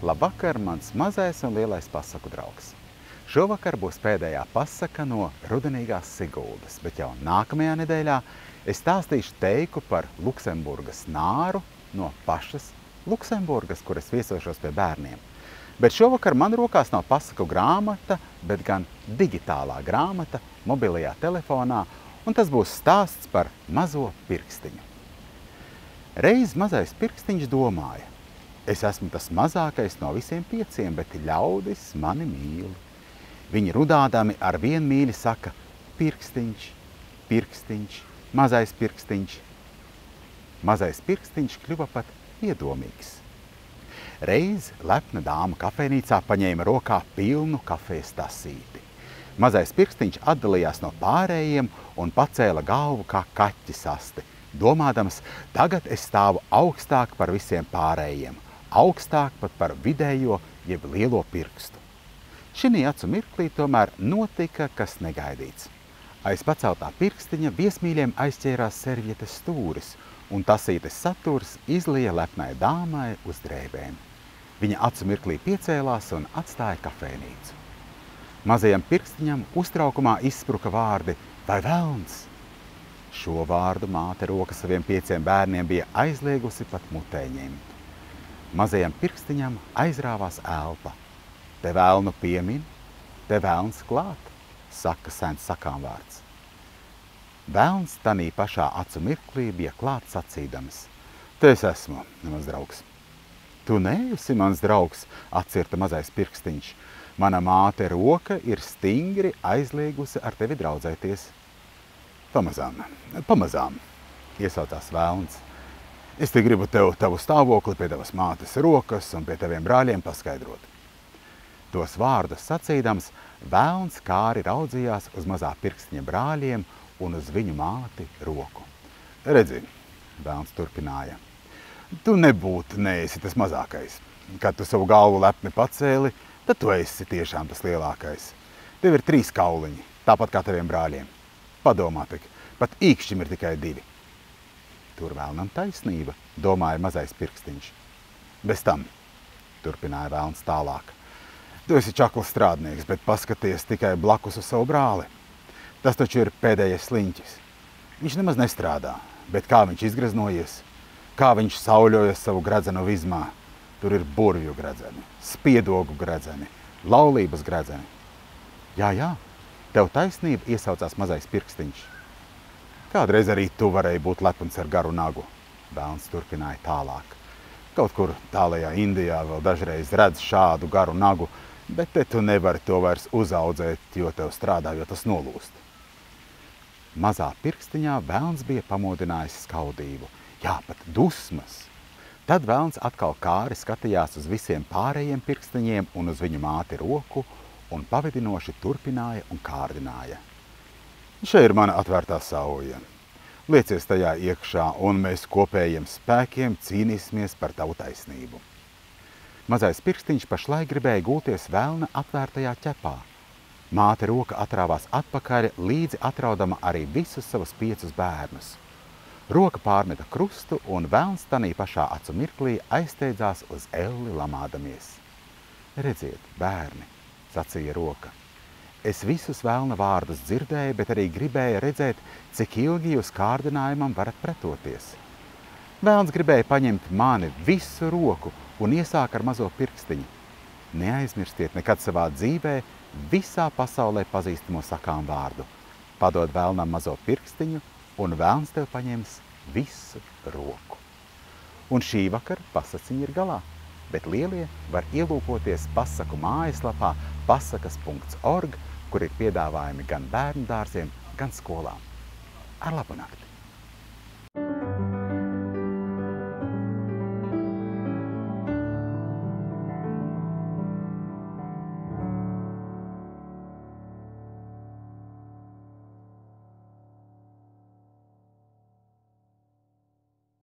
Labvakar, mans mazais un lielais pasaku draugs. Šovakar būs pēdējā pasaka no rudenīgās Siguldas, bet jau nākamajā nedēļā es stāstīšu teiku par Luksemburgas nāru no pašas Luksemburgas, kur es viesošos pie bērniem. Bet šovakar man rokās nav pasaku grāmata, bet gan digitālā grāmata mobilajā telefonā, un tas būs stāsts par mazo pirkstiņu. Reiz mazais pirkstiņš domāja: es esmu tas mazākais no visiem 5, bet ļaudis mani mīl. Viņi rudādami ar vien mīļi saka: pirkstiņš, pirkstiņš, mazais pirkstiņš. Mazais pirkstiņš kļuva pat iedomīgs. Reiz lepna dāma kafejnīcā paņēma rokā pilnu kafejas tasīti. Mazais pirkstiņš atdalījās no pārējiem un pacēla galvu kā kaķis asti, domādams: tagad es stāvu augstāk par visiem pārējiem, augstāk pat par vidējo jeb lielo pirkstu. Šinī acu mirklī tomēr notika kas negaidīts. Aiz paceltā pirkstiņa viesmīļiem aizķērās servietes stūris, un tasītes saturs izlija lepnai dāmai uz drēbēm. Viņa acu mirklī piecēlās un atstāja kafejnīcu. Mazajam pirkstiņam uztraukumā izspruka vārdi: vai velns! Šo vārdu māte roka saviem 5 bērniem bija aizliegusi pat mutē ņemt. Mazajam pirkstiņam aizrāvās elpa. Te velnu piemin, te velns klāt, saka sens sakāmvārds. Velns tanī pašā acu mirklī bija klāt sacīdams: te es esmu, mans draugs. Tu neesi mans draugs, atcirta mazais pirkstiņš. Mana māte roka ir stingri aizliegusi ar tevi draudzēties. Pamazām, pamazām, iesaucās velns. Es te gribu tev tavu stāvokli pie tavas mātes rokas un pie taviem brāļiem paskaidrot. Tos vārdus sacīdams, velns kāri raudzījās uz mazā pirkstiņa brāļiem un uz viņu māti roku. Redzi, velns turpināja, tu nebūtu neesi tas mazākais. Kad tu savu galvu lepni pacēli, tad tu esi tiešām tas lielākais. Tev ir 3 kauliņi, tāpat kā taviem brāļiem. Padomā tik, pat īkšķim ir tikai 2. Tur velnam taisnība, domāja mazais pirkstiņš. Bez tam, turpināja velns tālāk, tu esi čakls strādnieks, bet paskaties tikai blakus uz savu brāli. Tas taču ir pēdējais sliņķis. Viņš nemaz nestrādā, bet kā viņš izgreznojies, kā viņš sauļojas savu gredzenu vizmā. Tur ir burvju gredzeni, spiedogu gredzeni, laulības gredzeni. Jā, tev taisnība, iesaucās mazais pirkstiņš. Kādreiz arī tu varēji būt lepns ar garu nagu, velns turpināja tālāk. Kaut kur tālajā Indijā vēl dažreiz redz šādu garu nagu, bet te tu nevari to vairs uzaudzēt, jo tev strādājot tas nolūst. Mazā pirkstiņā velns bija pamodinājis skaudību, jā, pat dusmas. Tad velns atkal kāri skatījās uz visiem pārējiem pirkstiņiem un uz viņu māti roku un pavedinoši turpināja un kārdināja. Šeit ir mana atvērtā sauja. Liecies tajā iekšā un mēs kopējiem spēkiem cīnīsimies par tavu taisnību. Mazais pirkstiņš pašlaik gribēja gulties velna atvērtajā ķepā. Māte roka atrāvās atpakaļ, līdzi atraudama arī visus savus 5 bērnus. Roka pārmeta krustu un velns tanī pašā acu mirklī aizsteidzās uz elli lamādamies. Redziet, bērni, sacīja roka. Es visus velna vārdus dzirdēju, bet arī gribēju redzēt, cik ilgi jūs kārdinājumam varat pretoties. Velns gribēja paņemt mani visu roku un iesāk ar mazo pirkstiņu. Neaizmirstiet nekad savā dzīvē visā pasaulē pazīstamo sakām vārdu. Padod velnam mazo pirkstiņu, un velns tev paņems visu roku. Un šī vakara pasaciņa ir galā, bet lielie var ielūkoties pasaku mājaslapā pasakas.org, kur ir piedāvājumi gan bērnu dārziem, gan skolām. Ar labu nakti!